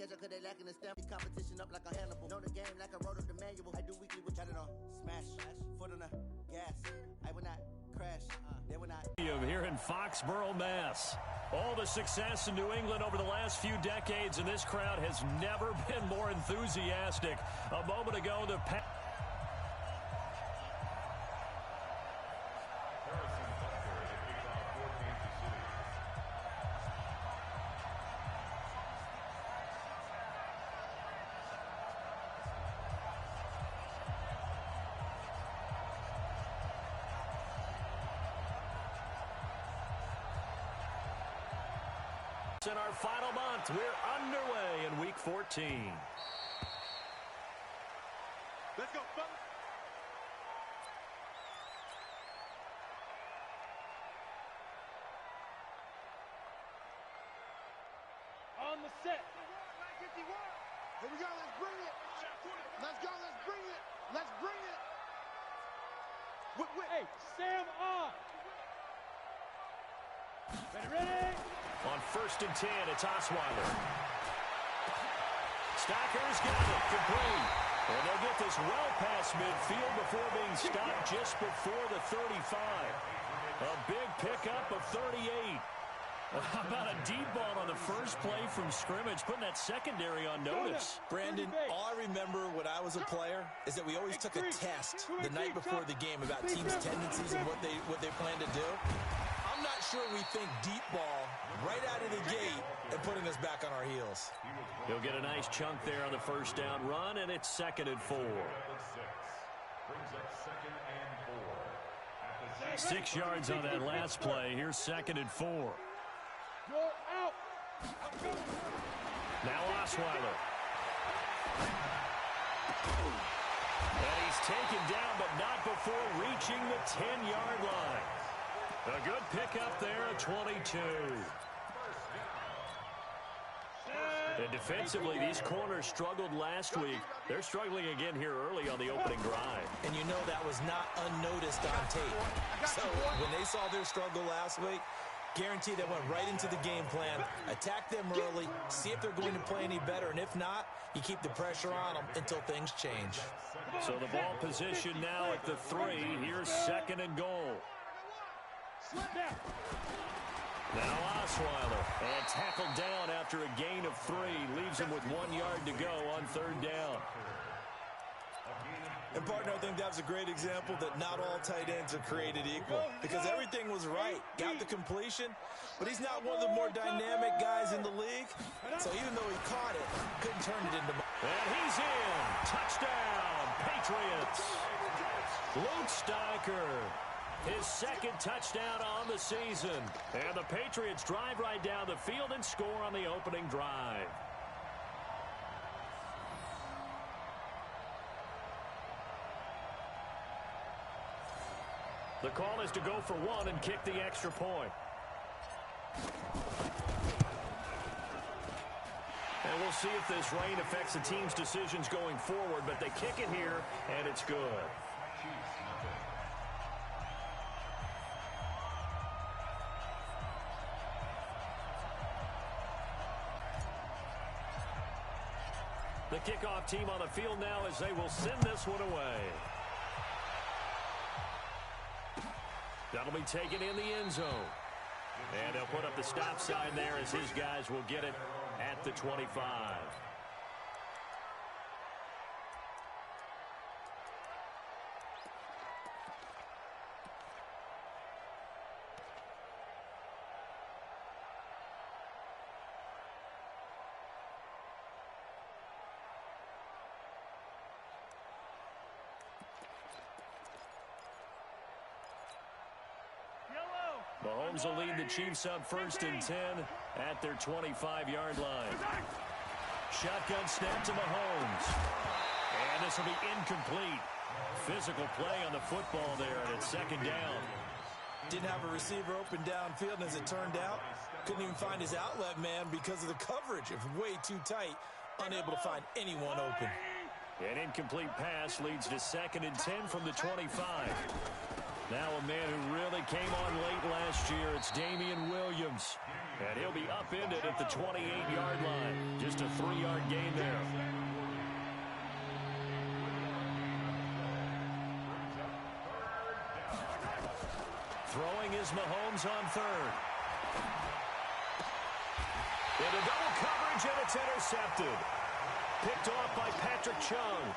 catch up cause they lacking the stamp. These competition up like a Hannibal. Know the game like I wrote up the manual. I do weekly with chatting on. Smash, foot on the gas. I will not crash. They will not. Here in Foxborough, Mass. All the success in New England over the last few decades, and this crowd has never been more enthusiastic. A moment ago, the in our final month, we're underway in Week 14. Let's go, fellas. On the set. Here we go, let's bring it. Let's go, let's bring it. Let's bring it. Hey, Sam on. Ready? On 1st and 10, it's Osweiler. Stacker's got it, complete. And they'll get this well past midfield before being stopped just before the 35. A big pickup of 38. How about a deep ball on the first play from scrimmage, putting that secondary on notice? Brandon, all I remember when I was a player is that we always took a test the night before the game about teams' tendencies and what they plan to do. I'm not sure we think deep ball right out of the gate and putting us back on our heels. He'll get a nice chunk there on the first down run, and it's 2nd and 4. Brings up 2nd and 4. 6 yards on that last play. Here's 2nd and 4. You're out. Now Osweiler. And he's taken down, but not before reaching the 10-yard line. A good pickup there at 22. And defensively, these corners struggled last week. They're struggling again here early on the opening drive. And you know that was not unnoticed on tape. So when they saw their struggle last week, guarantee they went right into the game plan, attack them early, see if they're going to play any better, and if not, you keep the pressure on them until things change. So the ball position now at the 3. Here's 2nd and goal. Now Osweiler, and tackled down after a gain of 3. Leaves him with 1 yard to go on 3rd down. And, partner, I think that was a great example that not all tight ends are created equal because everything was right. Got the completion, but he's not one of the more dynamic guys in the league. So even though he caught it, couldn't turn it into... And he's in. Touchdown, Patriots. Luke Steicher. His 2nd touchdown on the season. And the Patriots drive right down the field and score on the opening drive. The call is to go for 1 and kick the extra point. And we'll see if this rain affects the team's decisions going forward, but they kick it here, and it's good. The kickoff team on the field now as they will send this one away. That'll be taken in the end zone. And they'll put up the stop sign there as his guys will get it at the 25. Mahomes will lead the Chiefs up 1st and 10 at their 25-yard line. Shotgun snap to Mahomes. And this will be incomplete. Physical play on the football there, and it's 2nd down. Didn't have a receiver open downfield, and as it turned out, couldn't even find his outlet man because of the coverage. It was way too tight, unable to find anyone open. An incomplete pass leads to 2nd and 10 from the 25. Now a man who really came on late last last year, it's Damian Williams. And he'll be upended at the 28-yard line. Just a 3-yard gain there. Throwing is Mahomes on third. Into double coverage, and it's intercepted. Picked off by Patrick Chung.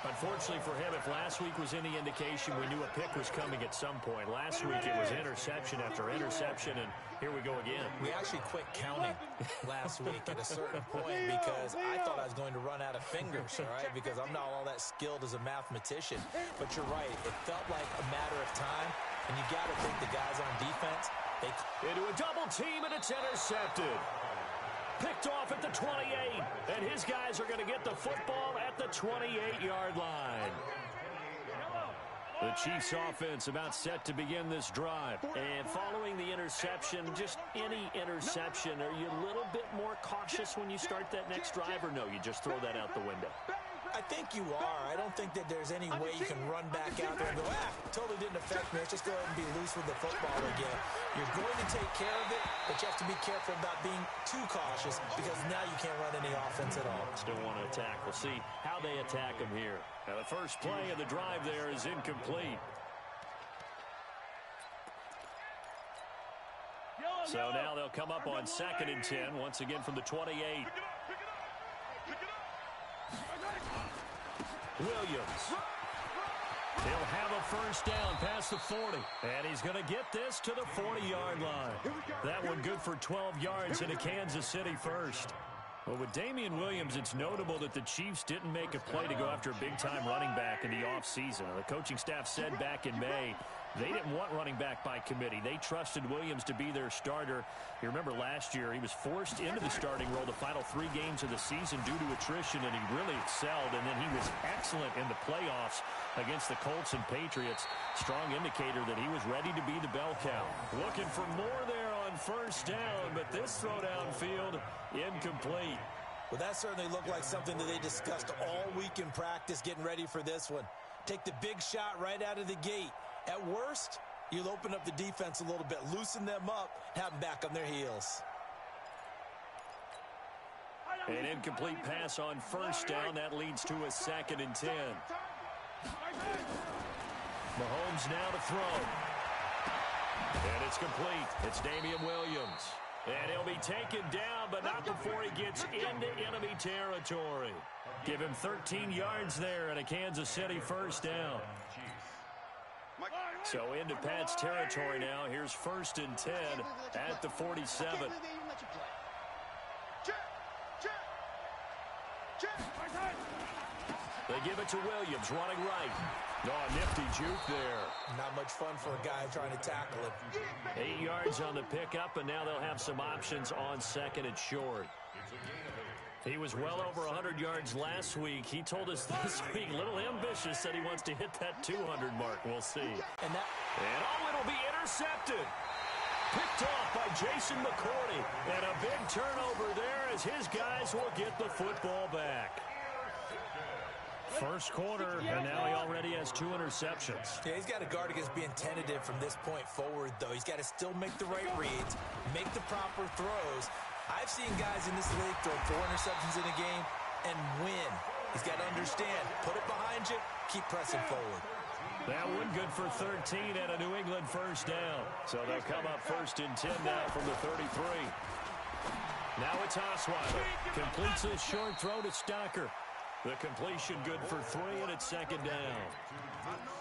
Unfortunately for him, if last week was any indication, we knew a pick was coming at some point. Last week it was interception after interception, and here we go again. We actually quit counting last week at a certain point because I thought I was going to run out of fingers, all right, because I'm not all that skilled as a mathematician. But you're right. It felt like a matter of time, and you got to think the guys on defense, into a double team, and it's intercepted. Picked off at the 28, and his guys are going to get the football at the 28-yard line. The Chiefs offense about set to begin this drive. And following the interception, just any interception, are you a little bit more cautious when you start that next drive, or no, you just throw that out the window? I think you are. I don't think that there's any way you can run back out there and go, totally didn't affect me. Let's just go ahead and be loose with the football again. You're going to take care of it, but you have to be careful about being too cautious because now you can't run any offense at all. Still want to attack. We'll see how they attack them here. Now, the first play of the drive there is incomplete. So now they'll come up on 2nd and 10, once again from the 28. Williams. He'll have a first down past the 40. And he's going to get this to the 40-yard line. That one good for 12 yards into Kansas City first. Well, with Damian Williams, it's notable that the Chiefs didn't make a play to go after a big-time running back in the offseason. The coaching staff said back in May they didn't want running back by committee. They trusted Williams to be their starter. You remember last year he was forced into the starting role the final 3 games of the season due to attrition, and he really excelled. And then he was excellent in the playoffs against the Colts and Patriots. Strong indicator that he was ready to be the bell cow. Looking for more there on first down, but this throw downfield incomplete. Well, that certainly looked like something that they discussed all week in practice getting ready for this one. Take the big shot right out of the gate. At worst, you'll open up the defense a little bit, loosen them up, have them back on their heels. An incomplete pass on first down. That leads to a 2nd and 10. Mahomes now to throw. And it's complete. It's Damian Williams. And he'll be taken down, but not before he gets into enemy territory. Give him 13 yards there and a Kansas City first down. So into Pat's territory now. Here's 1st and 10 at the 47. They give it to Williams, running right. Oh, nifty juke there. Not much fun for a guy trying to tackle him. 8 yards on the pickup, and now they'll have some options on 2nd and short. He was well over 100 yards last week. He told us this week, a little ambitious, said he wants to hit that 200 mark. We'll see. And it'll be intercepted. Picked off by Jason McCourty. And a big turnover there as his guys will get the football back. First quarter, and now he already has 2 interceptions. Yeah, he's got to guard against being tentative from this point forward, though. He's got to still make the right reads, make the proper throws. I've seen guys in this league throw 4 interceptions in a game and win. He's got to understand, put it behind you, keep pressing forward. That one good for 13 and a New England first down. So they'll come up 1st and 10 now from the 33. Now it's Osweiler. Completes a short throw to Stocker. The completion good for 3, and it's 2nd down.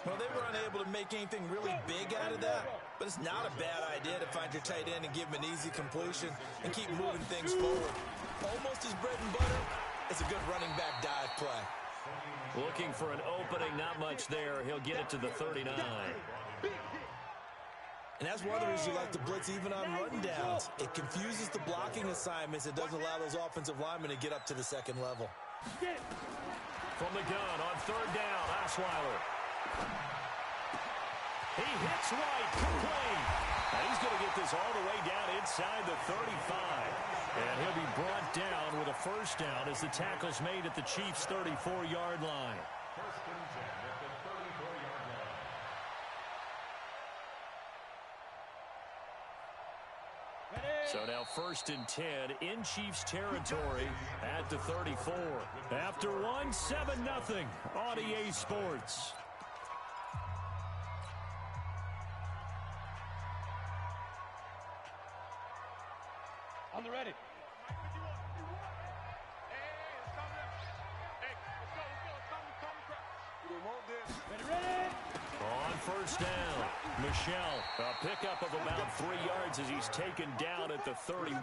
Well, they were unable to make anything really big out of that, but it's not a bad idea to find your tight end and give him an easy completion and keep moving things forward. Almost his bread and butter. It's a good running back dive play. Looking for an opening, not much there. He'll get it to the 39. And that's one of the reasons you like to blitz even on rundowns. It confuses the blocking assignments. It doesn't allow those offensive linemen to get up to the 2nd level. From the gun on 3rd down, Osweiler. He hits right, complete. And he's going to get this all the way down inside the 35. And he'll be brought down with a first down as the tackle's made at the Chiefs' 34-yard line. So now 1st and 10 in Chiefs territory at the 34. After one, 7-0 on EA Sports. On the ready. On 1st down, Michelle, a pickup of about 3 yards as he's taken down at the 31.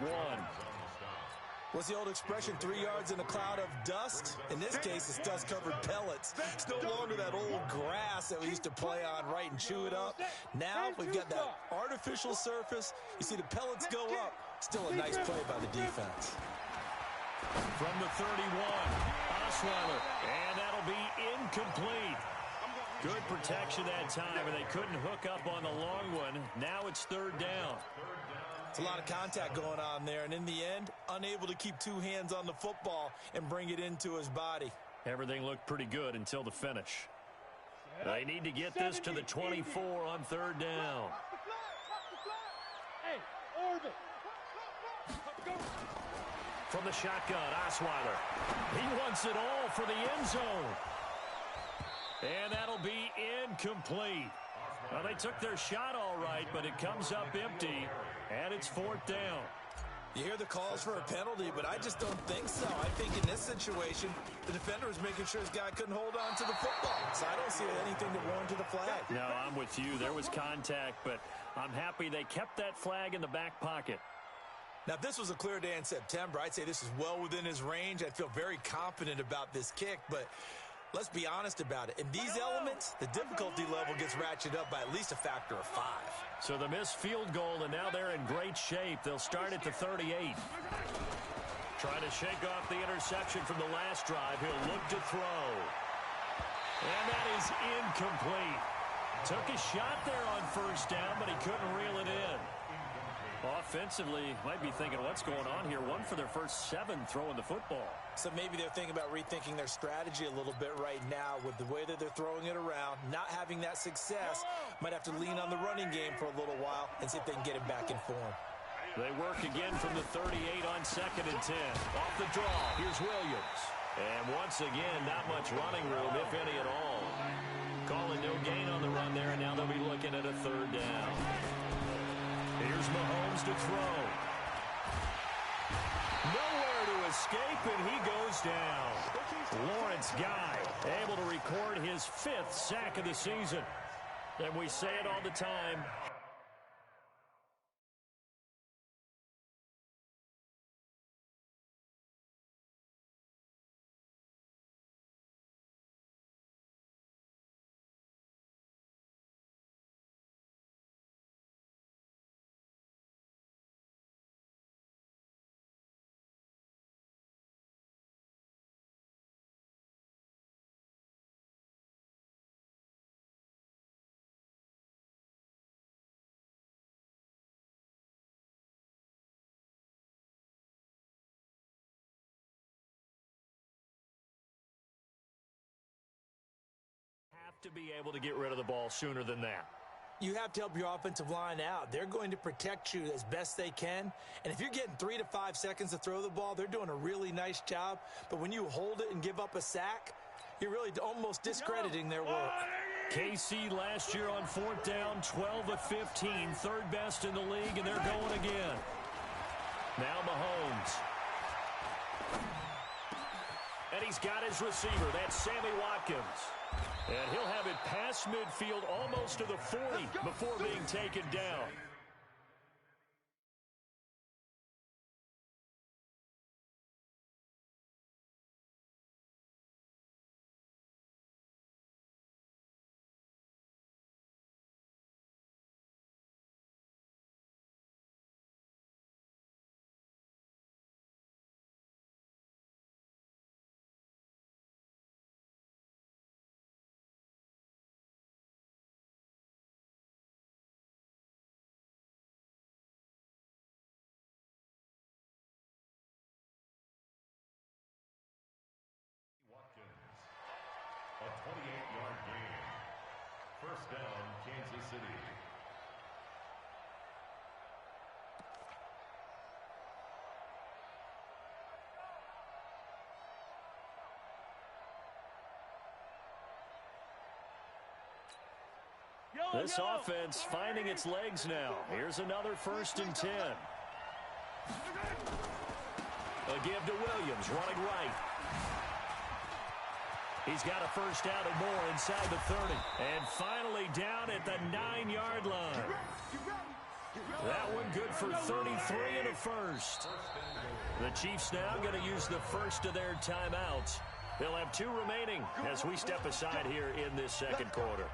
What's the old expression, 3 yards in a cloud of dust? In this case, it's dust-covered pellets. It's no longer that old grass that we used to play on, right, and chew it up. Now we've got that artificial surface. You see the pellets go up. Still a nice play by the defense. From the 31, Osweiler, and that'll be incomplete. Good protection that time, and they couldn't hook up on the long one. Now it's 3rd down. It's a lot of contact going on there, and in the end, unable to keep 2 hands on the football and bring it into his body. Everything looked pretty good until the finish. They need to get this to the 24 on 3rd down. Hey, orbit. From the shotgun, Osweiler. He wants it all for the end zone. And that'll be incomplete. Well, they took their shot all right, but it comes up empty, and it's 4th down. You hear the calls for a penalty, but I just don't think so. I think in this situation, the defender was making sure his guy couldn't hold on to the football. So I don't see anything that warranted a flag. No, I'm with you. There was contact, but I'm happy they kept that flag in the back pocket. Now, if this was a clear day in September, I'd say this is well within his range. I'd feel very confident about this kick, but let's be honest about it. In these elements, the difficulty level gets ratcheted up by at least a factor of 5. So the missed field goal, and now they're in great shape. They'll start at the 38. Trying to shake off the interception from the last drive. He'll look to throw. And that is incomplete. Took a shot there on 1st down, but he couldn't reel it in. Offensively, might be thinking, what's going on here? 1 for their first 7 throwing the football. So maybe they're thinking about rethinking their strategy a little bit right now with the way that they're throwing it around, not having that success. Might have to lean on the running game for a little while and see if they can get it back in form. They work again from the 38 on 2nd and 10. Off the draw, here's Williams. And once again, not much running room, if any at all. Calling no gain on the run there, and now they'll be looking at a 3rd down. Here's Mahomes to throw. Nowhere to escape, and he goes down. Lawrence Guy able to record his 5th sack of the season. And we say it all the time. To be able to get rid of the ball sooner than that. You have to help your offensive line out. They're going to protect you as best they can. And if you're getting 3 to 5 seconds to throw the ball, they're doing a really nice job. But when you hold it and give up a sack, you're really almost discrediting their work. KC last year on 4th down, 12 of 15, 3rd best in the league, and they're going again. Now Mahomes. And he's got his receiver. That's Sammy Watkins. And he'll have it past midfield almost to the 40 before being taken down. A 28-yard gain. 1st down, Kansas City. This offense finding its legs now. Here's another 1st and 10. A give to Williams, running right. He's got a first down and more inside the 30. And finally down at the 9-yard line. That one good for 33 and a first. The Chiefs now going to use the first of their timeouts. They'll have 2 remaining as we step aside here in this second quarter.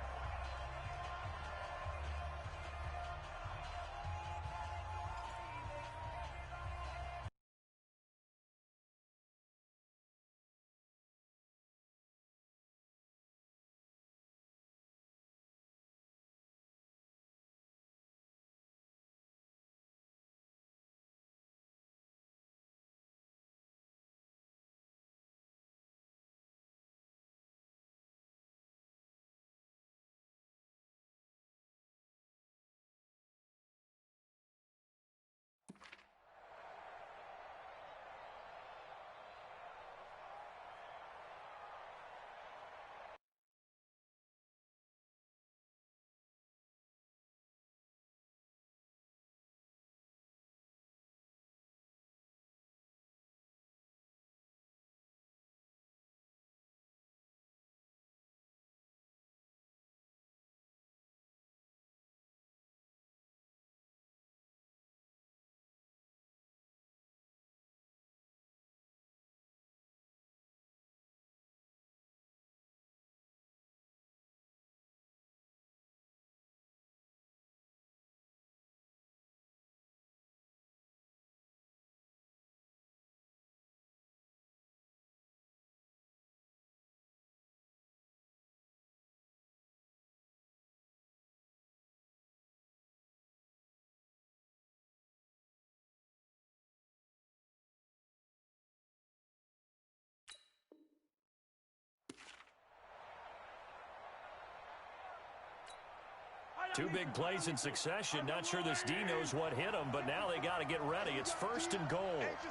Two big plays in succession. Not sure this D knows what hit him, but now they got to get ready. It's 1st and goal. It's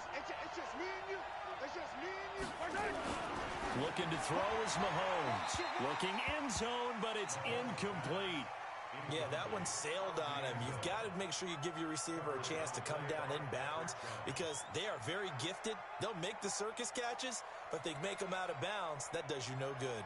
just me and you. It's just me and you. Looking to throw is Mahomes. Looking end zone, but it's incomplete. Yeah, that one sailed on him. You've got to make sure you give your receiver a chance to come down inbounds because they are very gifted. They'll make the circus catches, but they make them out of bounds. That does you no good.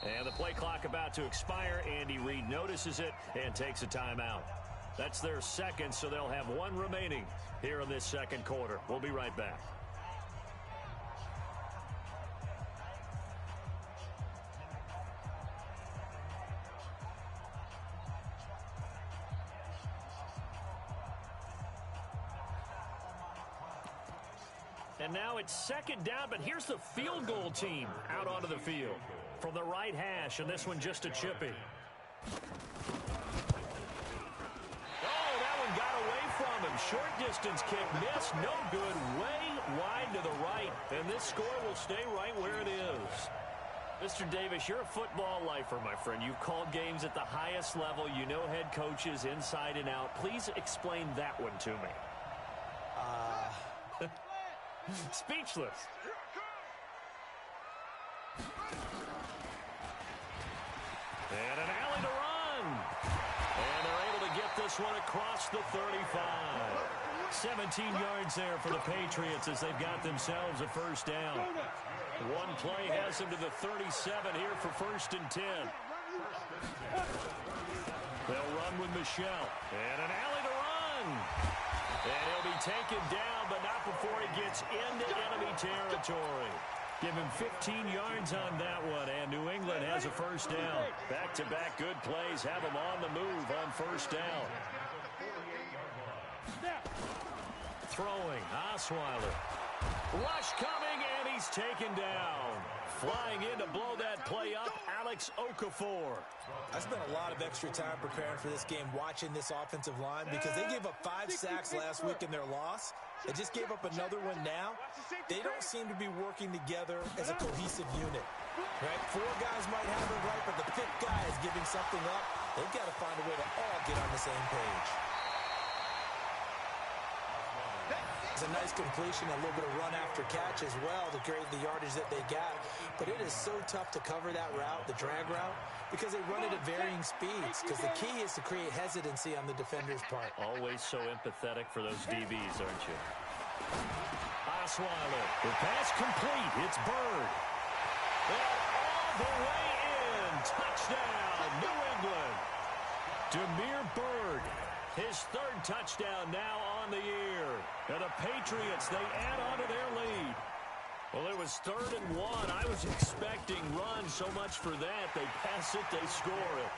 And the play clock about to expire. Andy Reid notices it and takes a timeout. That's their second, so they'll have 1 remaining here in this second quarter. We'll be right back. And now it's second down, but here's the field goal team out onto the field. From the right hash, and this one just a chippy. Oh, that one got away from him. Short distance kick missed, no good, way wide to the right. And this score will stay right where it is. Mr. Davis, you're a football lifer, my friend. You've called games at the highest level. You know head coaches inside and out. Please explain that one to me. Speechless. And an alley to run. And they're able to get this one across the 35. 17 yards there for the Patriots as they've got themselves a first down. One play has them to the 37 here for 1st and 10. They'll run with Michelle. And an alley to run. And he'll be taken down, but not before he gets into enemy territory. Give him 15 yards on that one, and New England has a first down. Back-to-back good plays have them on the move on first down. Throwing, Osweiler. Rush coming, and he's taken down. Flying in to blow that play up, Alex Okafor. I spent a lot of extra time preparing for this game watching this offensive line because they gave up 5 sacks last week in their loss. They just gave up another one now. They don't seem to be working together as a cohesive unit. Right? 4 guys might have it right, but the 5th guy is giving something up. They've got to find a way to all get on the same page. It's a nice completion, a little bit of run after catch as well to create the yardage that they got. But it is so tough to cover that route, the drag route, because they run it at varying speeds. Because the key is to create hesitancy on the defender's part. Always so empathetic for those DBs, aren't you? Osweiler, the pass complete. It's Bird. And all the way in. Touchdown, New England. Demir Bird. His 3rd touchdown now on the year. And the Patriots, they add on to their lead. Well, it was 3rd and 1. I was expecting run so much for that. They pass it, they score it.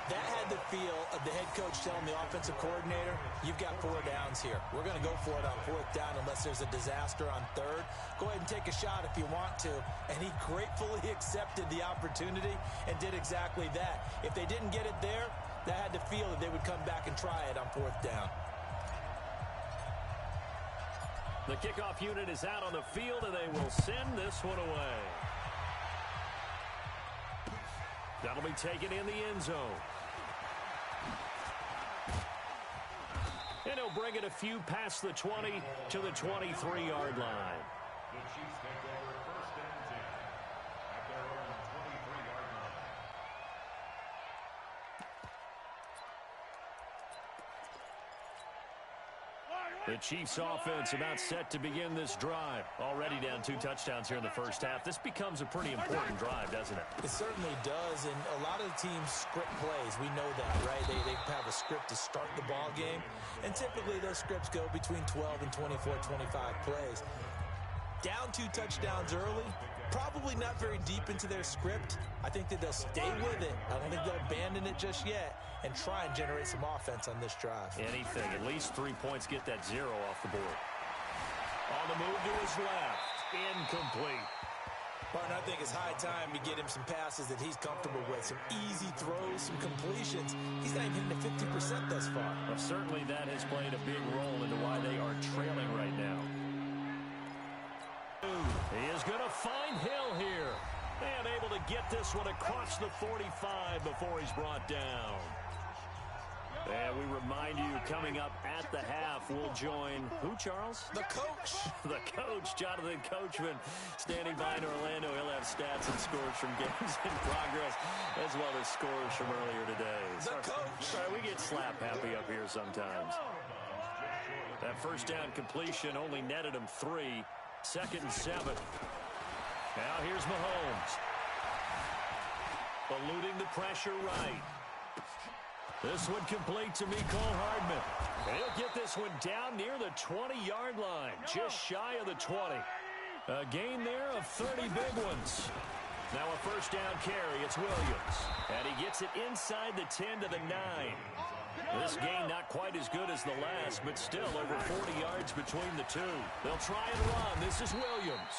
That had the feel of the head coach telling the offensive coordinator, you've got 4 downs here. We're going to go for it on 4th down unless there's a disaster on 3rd. Go ahead and take a shot if you want to. And he gratefully accepted the opportunity and did exactly that. If they didn't get it there, that had the feel that they would come back and try it on 4th down. The kickoff unit is out on the field, and they will send this one away. That'll be taken in the end zone. And he'll bring it a few past the 20 to the 23-yard line. The Chiefs take over 1st and 10 at their own 23-yard line. The Chiefs offense about set to begin this drive. Already down 2 touchdowns here in the first half. This becomes a pretty important drive, doesn't it? It certainly does, and a lot of the teams script plays. We know that, right? They have a script to start the ball game, and typically those scripts go between 12 and 24, 25 plays. Down 2 touchdowns early, probably not very deep into their script. I think that they'll stay with it. I don't think they'll abandon it just yet and try and generate some offense on this drive. Anything. At least 3 points get that 0 off the board. On the move to his left. Incomplete. Martin, I think it's high time to get him some passes that he's comfortable with. Some easy throws, some completions. He's not even hitting the 50% thus far. Well, certainly that has played a big role into why they are trailing right now. He is going to find Hill here. And able to get this one across the 45 before he's brought down. And we remind you, coming up at the half, we'll join who, Charles? The coach. The coach, Jonathan Coachman, standing by in Orlando. He'll have stats and scores from games in progress, as well as scores from earlier today. The coach. Sorry, we get slap happy up here sometimes. That first down completion only netted him 3. 2nd and 7. Now here's Mahomes. Eluding the pressure right. This one complete to Mecole Hardman. And he'll get this one down near the 20-yard line, just shy of the 20. A gain there of 30 big ones. Now a first down carry. It's Williams. And he gets it inside the 10 to the 9. This gain not quite as good as the last, but still over 40 yards between the 2. They'll try and run. This is Williams.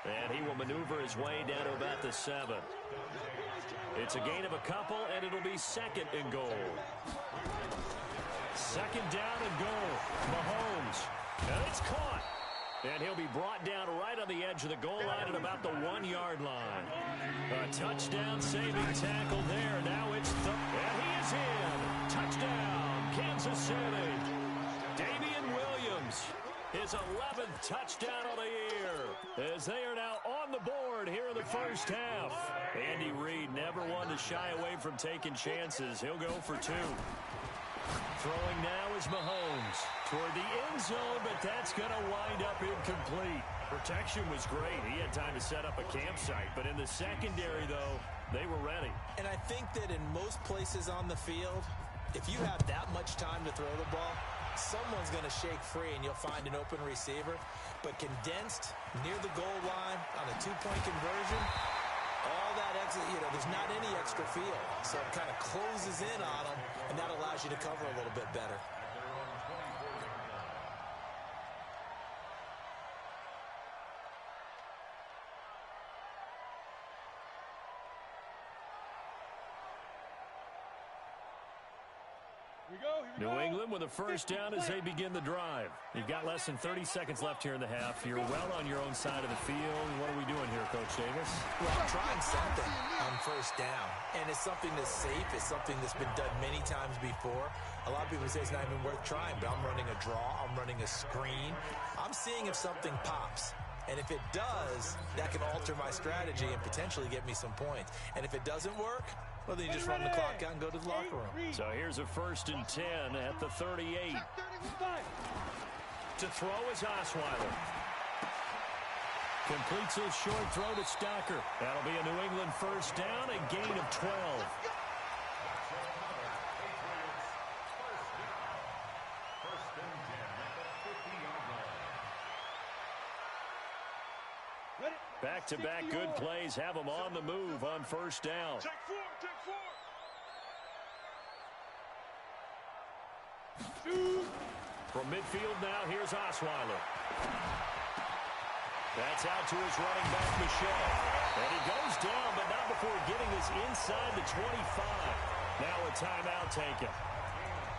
And he will maneuver his way down to about the 7. It's a gain of a couple, and it'll be 2nd and goal. 2nd down and goal. Mahomes. And it's caught. And he'll be brought down right on the edge of the goal line at about the 1-yard line. A touchdown-saving tackle there. Now it's and he is in. Touchdown, Kansas City. Damian Williams, his 11th touchdown of the year, as they are now on the board here in the first half. Andy Reid never one to shy away from taking chances. He'll go for 2. Throwing now is Mahomes toward the end zone, but that's going to wind up incomplete. Protection was great. He had time to set up a campsite, but in the secondary, though, they were ready. And I think that in most places on the field, if you have that much time to throw the ball, someone's going to shake free and you'll find an open receiver. But condensed near the goal line on a 2-point conversion, all that exit, there's not any extra field. So it kind of closes in on them, and that allows you to cover a little bit better. New England with a first down as they begin the drive. You've got less than 30 seconds left here in the half. You're well on your own side of the field. What are we doing here, Coach Davis? Well, I'm trying something on first down, and it's something that's safe. It's something that's been done many times before. A lot of people say it's not even worth trying, but I'm running a draw. I'm running a screen. I'm seeing if something pops. And if it does, that can alter my strategy and potentially get me some points. And if it doesn't work, well, then you just run the clock out and go to the locker room. So here's a 1st and 10 at the 38. To throw is Osweiler. Completes his short throw to Stocker. That'll be a New England first down, a gain of 12. Back-to-back good plays have them on the move on first down. Take four. From midfield now, here's Osweiler. That's out to his running back, Michel. And he goes down, but not before getting this inside the 25. Now a timeout taken.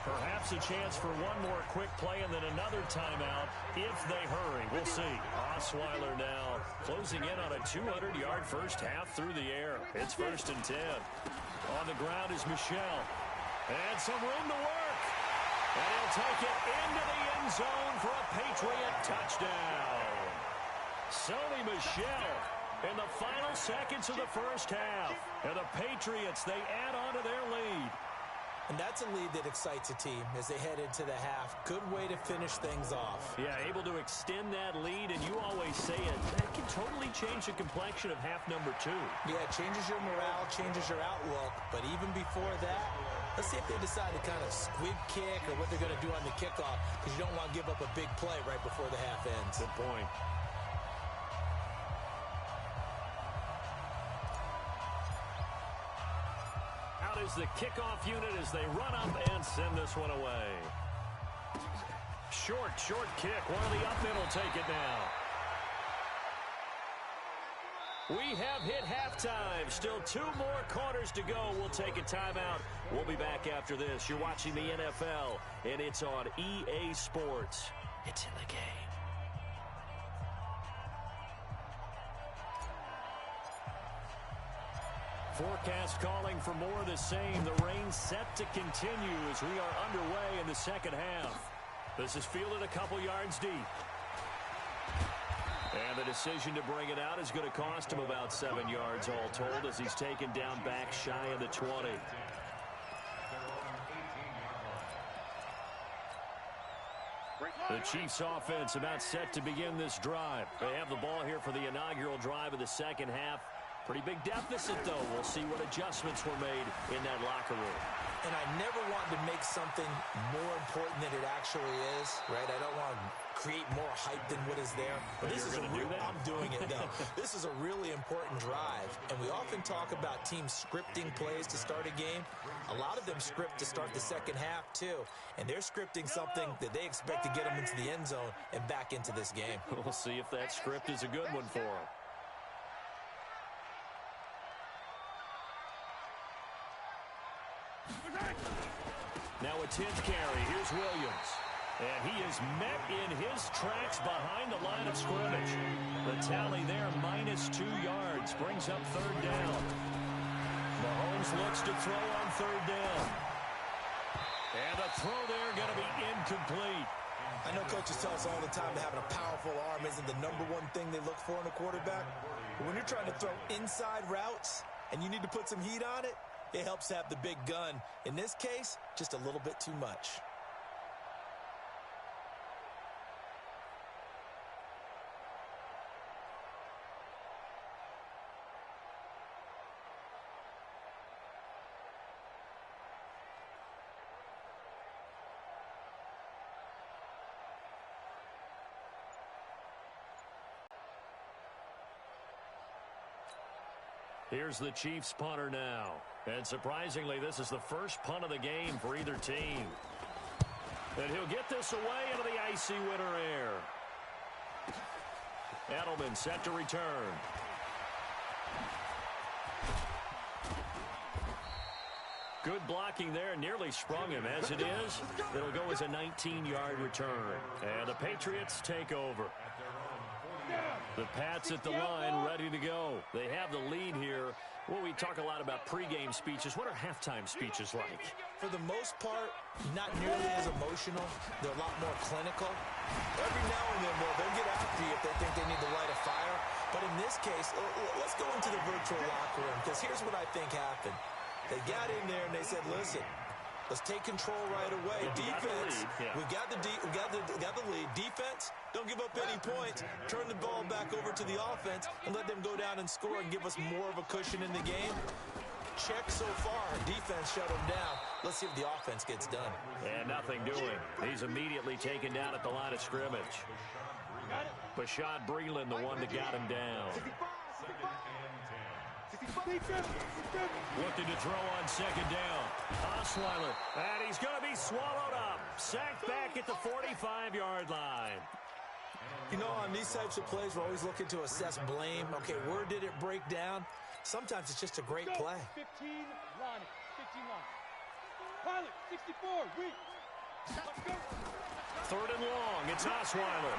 Perhaps a chance for one more quick play and then another timeout if they hurry. We'll see. Osweiler now closing in on a 200-yard first half through the air. It's 1st and 10. On the ground is Michel. And some room to work. And he'll take it into the end zone for a Patriot touchdown. Sony Michel in the final seconds of the first half. And the Patriots, they add on to their lead. And that's a lead that excites a team as they head into the half. Good way to finish things off. Yeah, able to extend that lead, and you always say it, that can totally change the complexion of half number 2. Yeah, it changes your morale, changes your outlook. But even before that, let's see if they decide to kind of squib kick or what they're going to do on the kickoff, because you don't want to give up a big play right before the half ends. Good point. Is the kickoff unit as they run up and send this one away. Short kick. One of the up men will take it now. We have hit halftime. Still 2 more quarters to go. We'll take a timeout. We'll be back after this. You're watching the NFL, and it's on EA Sports. It's in the game. Forecast calling for more of the same. The rain set to continue as we are underway in the second half. This is fielded a couple yards deep. And the decision to bring it out is going to cost him about 7 yards all told as he's taken down back shy of the 20. The Chiefs offense about set to begin this drive. They have the ball here for the inaugural drive of the second half. Pretty big deficit, though. We'll see what adjustments were made in that locker room. And I never want to make something more important than it actually is, right? I don't want to create more hype than what is there. But this is I'm doing it, though. This is a really important drive. And we often talk about teams scripting plays to start a game. A lot of them script to start the second half, too. And they're scripting something that they expect to get them into the end zone and back into this game. We'll see if that script is a good one for them. Now a 10th carry. Here's Williams. And he is met in his tracks behind the line of scrimmage. The tally there, -2 yards. Brings up 3rd down. Mahomes looks to throw on 3rd down. And the throw there going to be incomplete. I know coaches tell us all the time that having a powerful arm isn't the #1 thing they look for in a quarterback. But when you're trying to throw inside routes and you need to put some heat on it, it helps to have the big gun. In this case, just a little bit too much. Here's the Chiefs punter now. And surprisingly, this is the first punt of the game for either team. And he'll get this away into the icy winter air. Edelman set to return. Good blocking there, nearly sprung him. As it is, it'll go as a 19-yard return. And the Patriots take over. The Pats at the line, ready to go. They have the lead here. Well, we talk a lot about pregame speeches. What are halftime speeches like? For the most part, not nearly as emotional. They're a lot more clinical. Every now and then, they'll get after you if they think they need to light a fire. But in this case, let's go into the virtual locker room, because here's what I think happened. They got in there and they said, listen, let's take control right away. Defense, we got the lead. Defense, don't give up any points. Turn the ball back over to the offense and let them go down and score and give us more of a cushion in the game. Check so far. Defense shut them down. Let's see if the offense gets done. And nothing doing. He's immediately taken down at the line of scrimmage. Bashad Breeland, the one that got him down. Looking to throw on second down. Osweiler, and he's going to be swallowed up. Sacked back at the 45-yard line. You know, on these types of plays, we're always looking to assess blame. Okay, where did it break down? Sometimes it's just a great play. 15 line. 15 line. Pilot, 64, weak. Let's go. Third and long, it's Osweiler.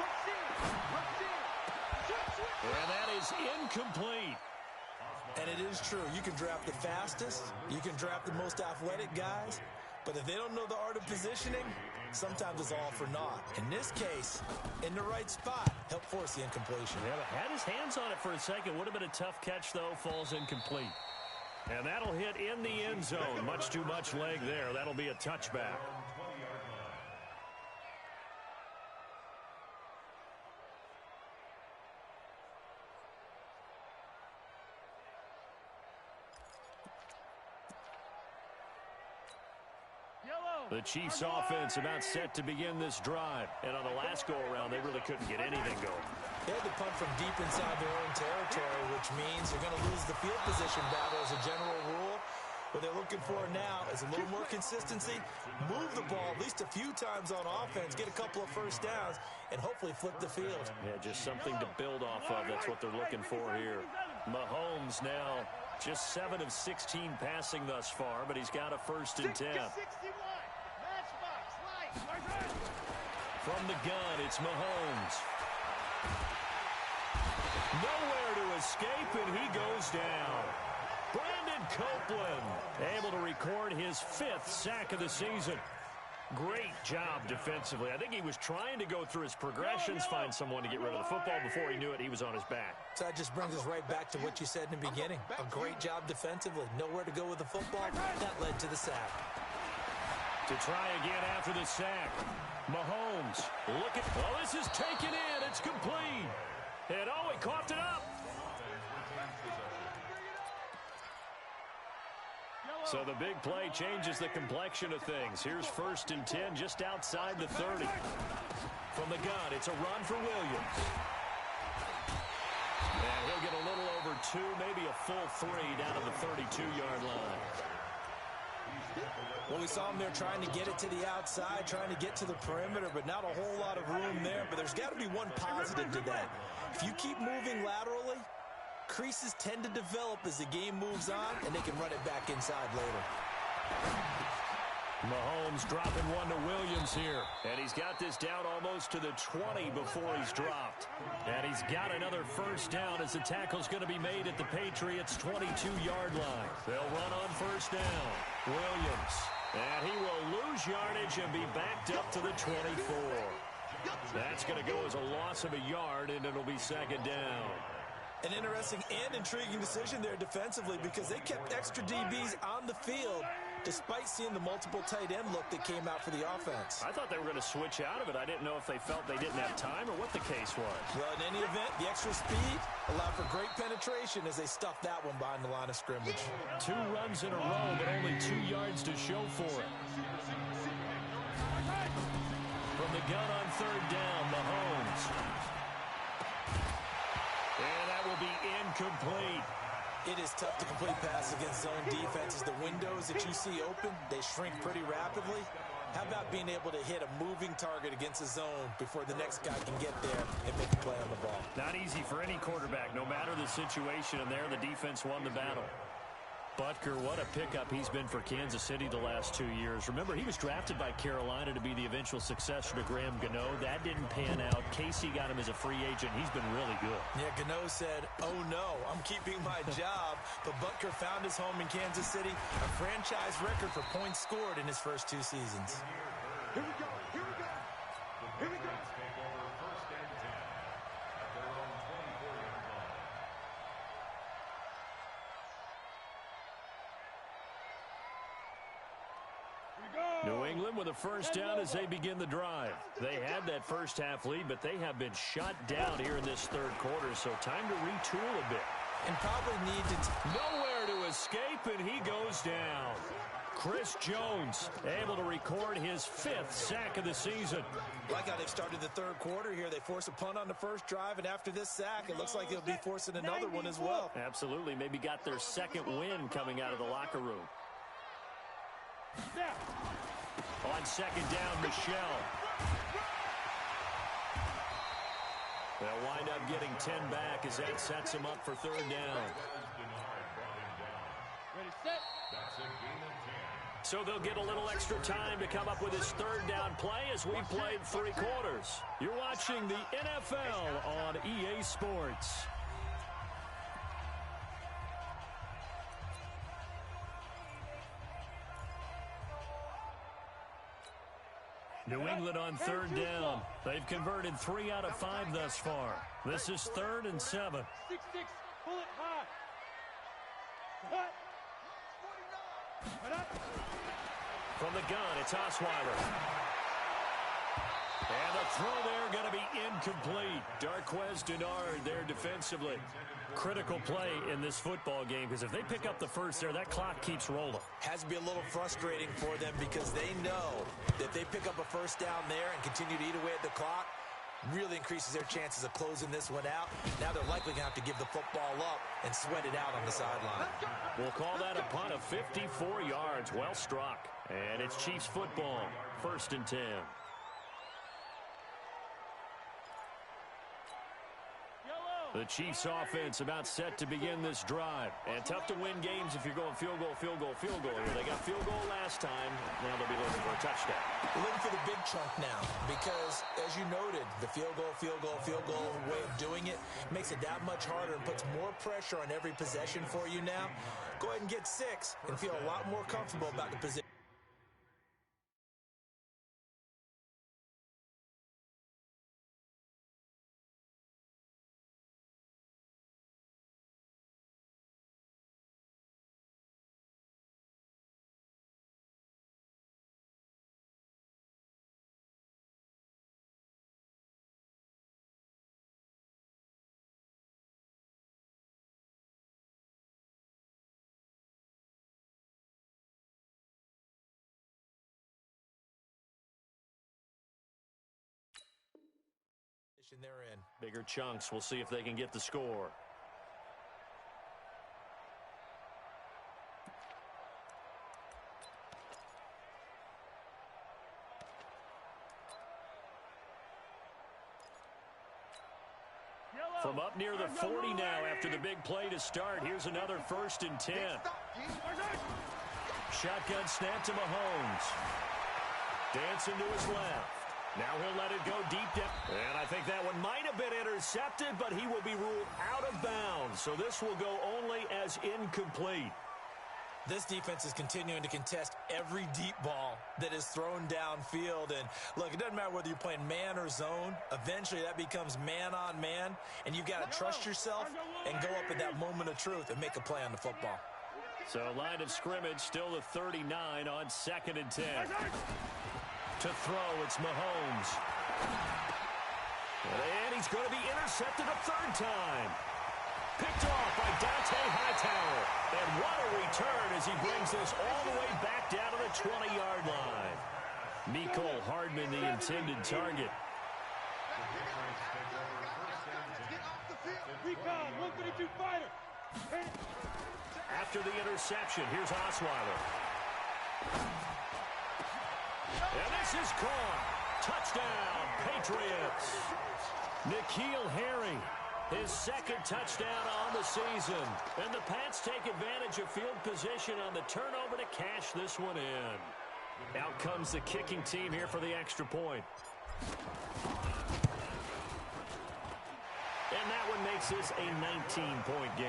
And that is incomplete. And it is true. You can draft the fastest. You can draft the most athletic guys. But if they don't know the art of positioning, sometimes it's all for naught. In this case, in the right spot, help force the incompletion. Yeah, but had his hands on it for a second. Would have been a tough catch, though. Falls incomplete. And that'll hit in the end zone. Much too much leg there. That'll be a touchback. The Chiefs offense about set to begin this drive. And on the last go-around, they really couldn't get anything going. They had to punt from deep inside their own territory, which means they're going to lose the field position battle as a general rule. What they're looking for now is a little more consistency, move the ball at least a few times on offense, get a couple of first downs, and hopefully flip the field. Yeah, just something to build off of. That's what they're looking for here. Mahomes now just 7 of 16 passing thus far, but he's got a 1st and 10. From the gun, it's Mahomes. Nowhere to escape, and he goes down. Brandon Copeland able to record his 5th sack of the season. Great job defensively. I think he was trying to go through his progressions, find someone to get rid of the football. Before he knew it, he was on his back. So that just brings us right back to what you said in the beginning. A great job defensively. Nowhere to go with the football. That led to the sack. To try again after the sack. Mahomes, look at, oh, this is taken in. It's complete. And oh, he coughed it up. So the big play changes the complexion of things. Here's 1st and 10 just outside the 30. From the gun, it's a run for Williams. And he'll get a little over 2, maybe a full 3 down to the 32-yard line. Well, we saw him there trying to get it to the outside, trying to get to the perimeter, but not a whole lot of room there. But there's got to be one positive to that. If you keep moving laterally, creases tend to develop as the game moves on, and they can run it back inside later. Mahomes dropping one to Williams here. And he's got this down almost to the 20 before he's dropped. And he's got another 1st down as the tackle's going to be made at the Patriots' 22-yard line. They'll run on 1st down. Williams. And he will lose yardage and be backed up to the 24. That's going to go as a loss of a yard, and it'll be 2nd down. An interesting and intriguing decision there defensively, because they kept extra DBs on the field despite seeing the multiple tight end look that came out for the offense. I thought they were going to switch out of it. I didn't know if they felt they didn't have time or what the case was. Well, in any event, the extra speed allowed for great penetration as they stuffed that one behind the line of scrimmage. 2 runs in a row, but only 2 yards to show for it. From the gun on 3rd down, Mahomes. And that will be incomplete. It is tough to complete passes against zone defenses. The windows that you see open, they shrink pretty rapidly. How about being able to hit a moving target against a zone before the next guy can get there and make a play on the ball? Not easy for any quarterback, no matter the situation, and there the defense won the battle. Butker, what a pickup he's been for Kansas City the last 2 years. Remember, he was drafted by Carolina to be the eventual successor to Graham Gano. That didn't pan out. Casey got him as a free agent. He's been really good. Yeah, Gano said, oh no, I'm keeping my job. But Butker found his home in Kansas City, a franchise record for points scored in his first 2 seasons. Here we go. Here we go. Here we go. Take over first and 10 at their own 24-yard line. New England with a first down as they begin the drive. They had that first half lead, but they have been shut down here in this third quarter, so time to retool a bit. And probably need to... Nowhere to escape, and he goes down. Chris Jones able to record his 5th sack of the season. Like how they've started the third quarter here. They force a punt on the first drive, and after this sack, it looks like they'll be forcing another one as well. Absolutely. Maybe got their second win coming out of the locker room. On second down, Michelle. They'll wind up getting 10 back as that sets them up for third down. Ready, set. That's a gain of 10. So they'll get a little extra time to come up with his third down play as we played 3 quarters. You're watching the NFL on EA Sports. New England on third down. They've converted 3 out of 5 thus far. This is 3rd and 7. 6-6. Pull it high. Cut. From the gun, it's Osweiler. And the throw there going to be incomplete. Darquez Denard there defensively. Critical play in this football game because if they pick up the first there, that clock keeps rolling. Has to be a little frustrating for them because they know that if they pick up a first down there and continue to eat away at the clock, really increases their chances of closing this one out. Now they're likely going to have to give the football up and sweat it out on the sideline. We'll call that a punt of 54 yards. Well struck. And it's Chiefs football. 1st and 10. The Chiefs offense about set to begin this drive. And tough to win games if you're going field goal, field goal, field goal here. They got field goal last time. Now they'll be looking for a touchdown. We're looking for the big chunk now because, as you noted, the field goal way of doing it makes it that much harder and puts more pressure on every possession for you now. Go ahead and get 6 and feel a lot more comfortable about the position. They're in. Bigger chunks. We'll see if they can get the score. From up near the 40 now after the big play to start. Here's another 1st and 10. Shotgun snap to Mahomes. Dancing to his left. Now he'll let it go deep down. And I think that one might have been intercepted, but he will be ruled out of bounds. So this will go only as incomplete. This defense is continuing to contest every deep ball that is thrown downfield. And, look, it doesn't matter whether you're playing man or zone. Eventually that becomes man on man. And you've got to trust yourself and go up at that moment of truth and make a play on the football. So line of scrimmage still the 39 on 2nd and 10. To throw, it's Mahomes. And he's going to be intercepted a 3rd time. Picked off by Dante Hightower. And what a return as he brings this all the way back down to the 20-yard line. Mecole Hardman, the intended target. Recon, 152 fighter. After the interception, here's Osweiler. And this is caught. Touchdown, Patriots. N'Keal Harry His second touchdown on the season. And the Pats take advantage of field position on the turnover to cash this one in. Out comes the kicking team here for the extra point. And that one makes this a 19-point game.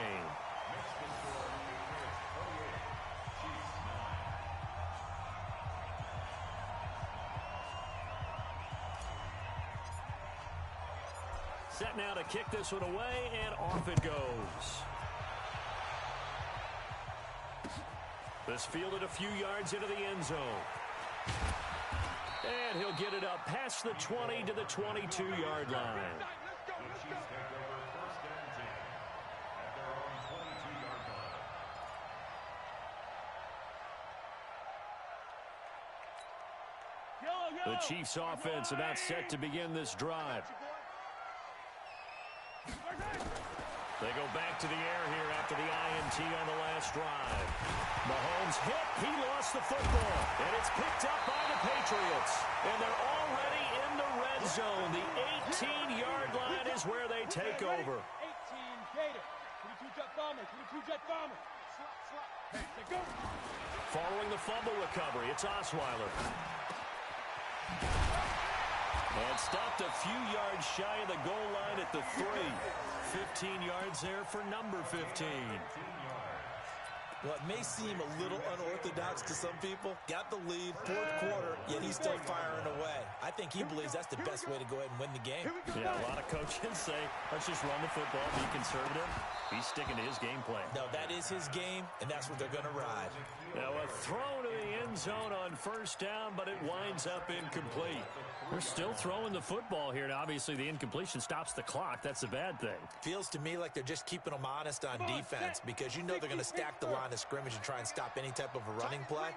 Set now to kick this one away, and off it goes. This fielded a few yards into the end zone. And he'll get it up past the 20 to the 22-yard line. The Chiefs offense about set to begin this drive. They go back to the air here after the INT on the last drive. Mahomes hit. He lost the football. And it's picked up by the Patriots. And they're already in the red zone. The 18-yard line is where they take over. 18 Gator. 22 jet bomber. 22 jet bomber. Hey, go. Following the fumble recovery, it's Osweiler. And stopped a few yards shy of the goal line at the 3. 15 yards there for number 15. Well, it may seem a little unorthodox to some people. Got the lead, fourth quarter, yet he's still firing away. I think he believes that's the best way to go ahead and win the game. Yeah, a lot of coaches say, let's just run the football, be conservative. He's sticking to his game plan. No, that is his game, and that's what they're going to ride. Now a throw to the end zone on first down, but it winds up incomplete. They're still throwing the football here, and obviously the incompletion stops the clock. That's a bad thing. Feels to me like they're just keeping them honest on defense because you know they're going to stack the line of scrimmage and try and stop any type of a running play.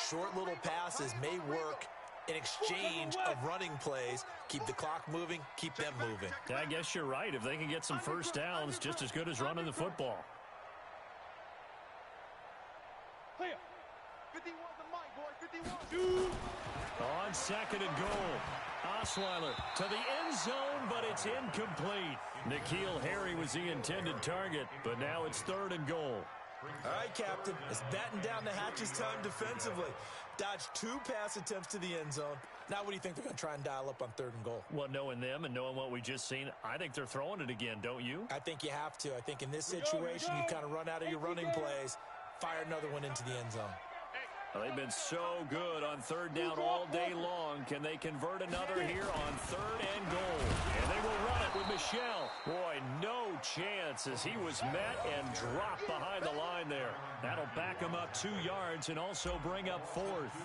Short little passes may work in exchange of running plays. Keep the clock moving, keep them moving. I guess you're right. If they can get some first downs, just as good as running the football. Clear. 51 the mic, boy. 51. On second and goal. Osweiler to the end zone, but it's incomplete. N'Keal Harry was the intended target, but now it's third and goal. All right, Captain. It's batten down the hatches time defensively. Dodged 2 pass attempts to the end zone. Now what do you think they're going to try and dial up on third and goal? Well, knowing them and knowing what we just seen, I think they're throwing it again, don't you? I think you have to. I think in this situation, you kind of run out of your running plays, fire another one into the end zone. Well, they've been so good on third down all day long. Can they convert another here on third and goal? And they will run it with Michel. Boy, no chance as he was met and dropped behind the line there. That'll back him up 2 yards and also bring up fourth.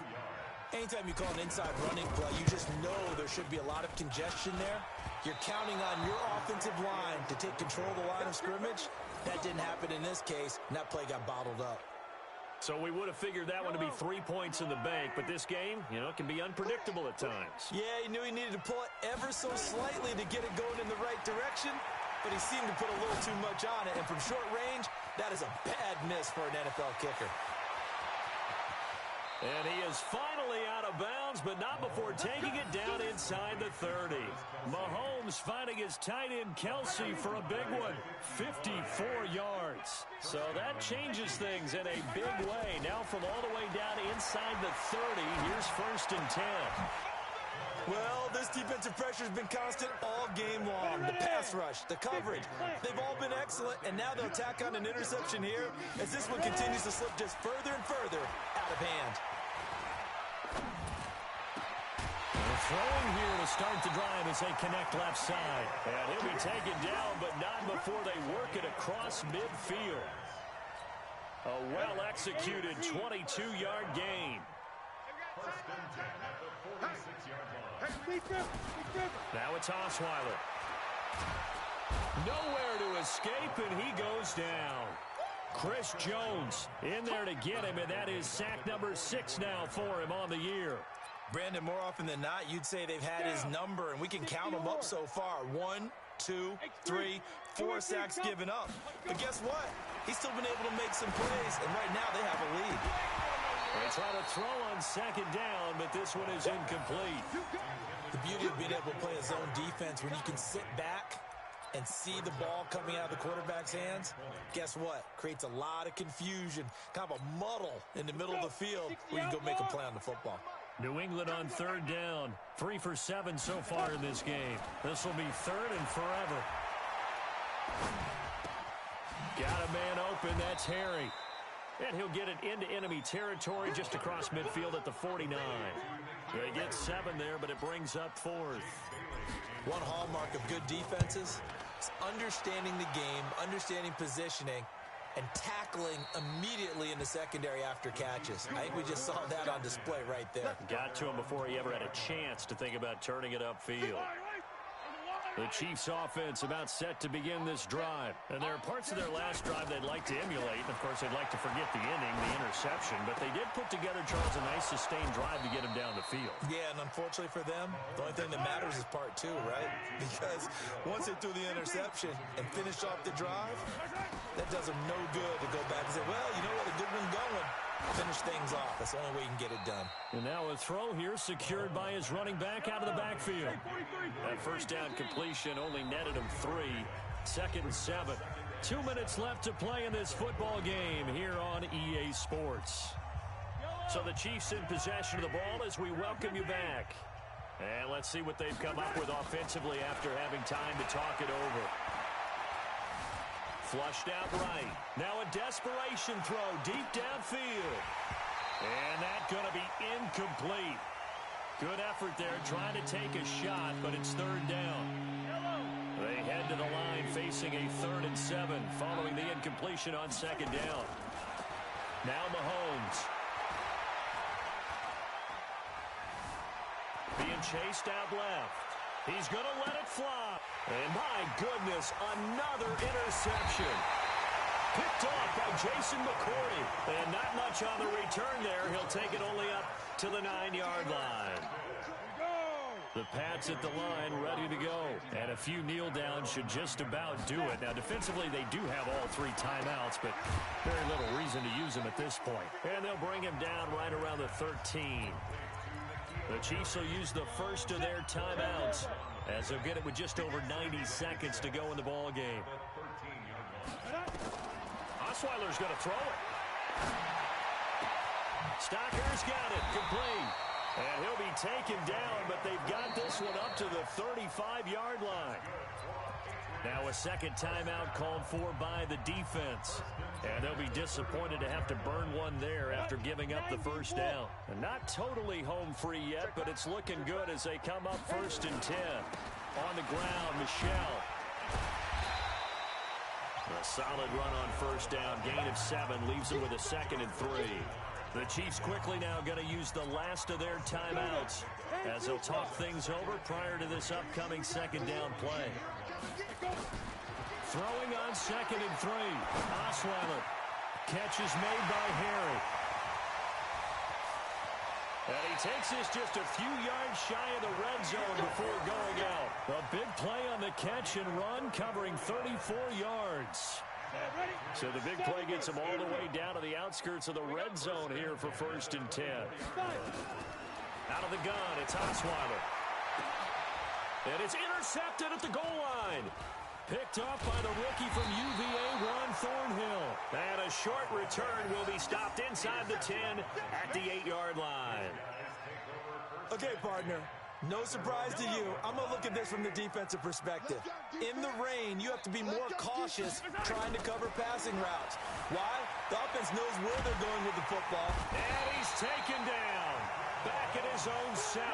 Anytime you call an inside running play, you just know there should be a lot of congestion there. You're counting on your offensive line to take control of the line of scrimmage. That didn't happen in this case, and that play got bottled up. So we would have figured that one to be 3 points in the bank, but this game, you know, can be unpredictable at times. Yeah, he knew he needed to pull it ever so slightly to get it going in the right direction, but he seemed to put a little too much on it, and from short range, that is a bad miss for an NFL kicker. And he is finally out of bounds, but not before taking it down inside the 30. Mahomes finding his tight end Kelsey for a big one, 54 yards. So that changes things in a big way. Now from all the way down inside the 30, here's first and 10. Well, this defensive pressure has been constant all game long. The pass rush, the coverage, they've all been excellent, and now they'll tack on an interception here as this one continues to slip just further and further out of hand. They're throwing here to start the drive as they connect left side. And he'll be taken down, but not before they work it across midfield. A well-executed 22-yard gain. First and 10 at the 46-yard line. Now it's Osweiler. Nowhere to escape, and he goes down. Chris Jones in there to get him, and that is sack number 6 now for him on the year. Brandon, more often than not, you'd say they've had his number, and we can count them up so far. 1, 2, 3, 4 sacks given up. But guess what? He's still been able to make some plays, and right now they have a lead. They try to throw on second down, but this one is incomplete. The beauty of being able to play a zone defense when you can sit back and see the ball coming out of the quarterback's hands, guess what? Creates a lot of confusion, kind of a muddle in the middle of the field where you can go make a play on the football. New England on third down. 3 for 7 so far in this game. This will be third and forever. Got a man open. That's Harry. And he'll get it into enemy territory just across midfield at the 49. They get 7 there, but it brings up 4th. One hallmark of good defenses is understanding the game, understanding positioning, and tackling immediately in the secondary after catches. I think we just saw that on display right there. Got to him before he ever had a chance to think about turning it upfield. The Chiefs offense about set to begin this drive. And there are parts of their last drive they'd like to emulate. And of course, they'd like to forget the inning, the interception. But they did put together, Charles, a nice sustained drive to get them down the field. Yeah, and unfortunately for them, the only thing that matters is part 2, right? Because once they threw the interception and finished off the drive, that does them no good to go back and say, well, you know what, a good one going. Finish things off. That's the only way you can get it done. And now a throw here secured by his running back out of the backfield. That first down completion only netted him 3. 2nd and 7. 2 minutes left to play in this football game here on EA Sports. So the Chiefs in possession of the ball as we welcome you back. And let's see what they've come up with offensively after having time to talk it over. Flushed out right. Now a desperation throw deep downfield. And that's going to be incomplete. Good effort there trying to take a shot, but it's 3rd down. They head to the line facing a 3rd and 7 following the incompletion on 2nd down. Now Mahomes. Being chased out left. He's going to let it fly. And my goodness, another interception. Picked off by Jason McCourty. And not much on the return there. He'll take it only up to the 9-yard line. The Pats at the line ready to go. And a few kneel downs should just about do it. Now, defensively, they do have all 3 timeouts, but very little reason to use them at this point. And they'll bring him down right around the 13. The Chiefs will use the first of their timeouts as they'll get it with just over 90 seconds to go in the ball game. Osweiler's going to throw it. Stocker's got it. Complete. And he'll be taken down, but they've got this one up to the 35-yard line. Now a second timeout called for by the defense. And they'll be disappointed to have to burn one there after giving up the first down. And not totally home free yet, but it's looking good as they come up 1st and 10. On the ground, Michelle. A solid run on 1st down. Gain of 7 leaves them with a 2nd and 3. The Chiefs quickly now going to use the last of their timeouts as they'll talk things over prior to this upcoming 2nd down play. Throwing on 2nd and 3. Osweiler. Catch is made by Harry. And he takes this just a few yards shy of the red zone before going out. A big play on the catch and run covering 34 yards. So the big play gets him all the way down to the outskirts of the red zone here for 1st and 10. Out of the gun, it's Osweiler. And it's intercepted at the goal line. Picked off by the rookie from UVA, Ron Thornhill. And a short return will be stopped inside the 10 at the 8-yard line. Okay, partner. No surprise to you. I'm going to look at this from the defensive perspective. In the rain, you have to be more cautious trying to cover passing routes. Why? The offense knows where they're going with the football. And he's taken down. Back at his own 7.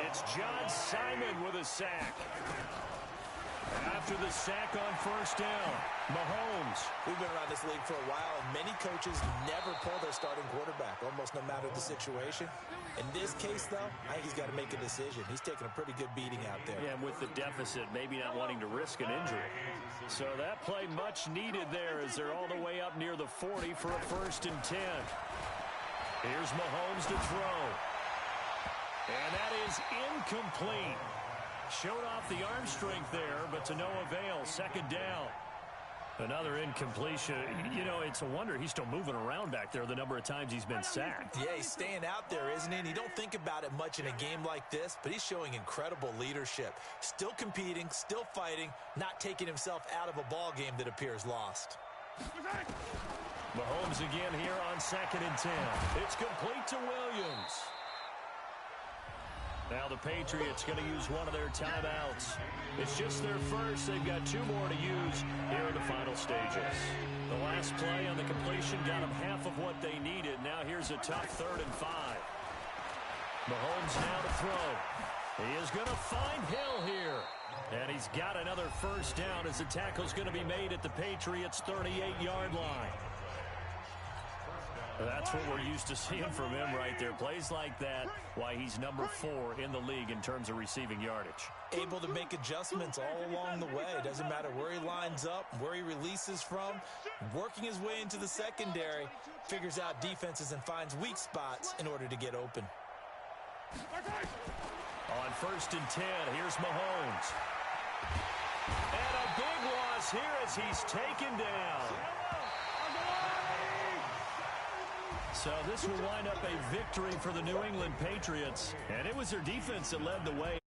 It's John Simon with a sack. After the sack on 1st down, Mahomes. We've been around this league for a while, and many coaches never pull their starting quarterback, almost no matter the situation. In this case, though, I think he's got to make a decision. He's taking a pretty good beating out there. Yeah, and with the deficit, maybe not wanting to risk an injury. So that play much needed there as they're all the way up near the 40 for a 1st and 10. Here's Mahomes to throw. And that is incomplete. Showed off the arm strength there, but to no avail. 2nd down. Another incompletion. You know, it's a wonder he's still moving around back there the number of times he's been sacked. Yeah, he's staying out there, isn't he? And you don't think about it much in a game like this, but he's showing incredible leadership. Still competing, still fighting, not taking himself out of a ball game that appears lost. Mahomes again here on 2nd and 10. It's complete to Williams. Now the Patriots going to use one of their timeouts. It's just their first. They've got 2 more to use here in the final stages. The last play on the completion got them half of what they needed. Now here's a tough 3rd and 5. Mahomes now to throw. He is going to find Hill here. And he's got another first down as the tackle's going to be made at the Patriots' 38-yard line. That's what we're used to seeing from him right there. Plays like that, why he's number 4 in the league in terms of receiving yardage. Able to make adjustments all along the way. Doesn't matter where he lines up, where he releases from. Working his way into the secondary, figures out defenses and finds weak spots in order to get open. On 1st and 10, here's Mahomes. And a big loss here as he's taken down. So this will wind up a victory for the New England Patriots. And it was their defense that led the way.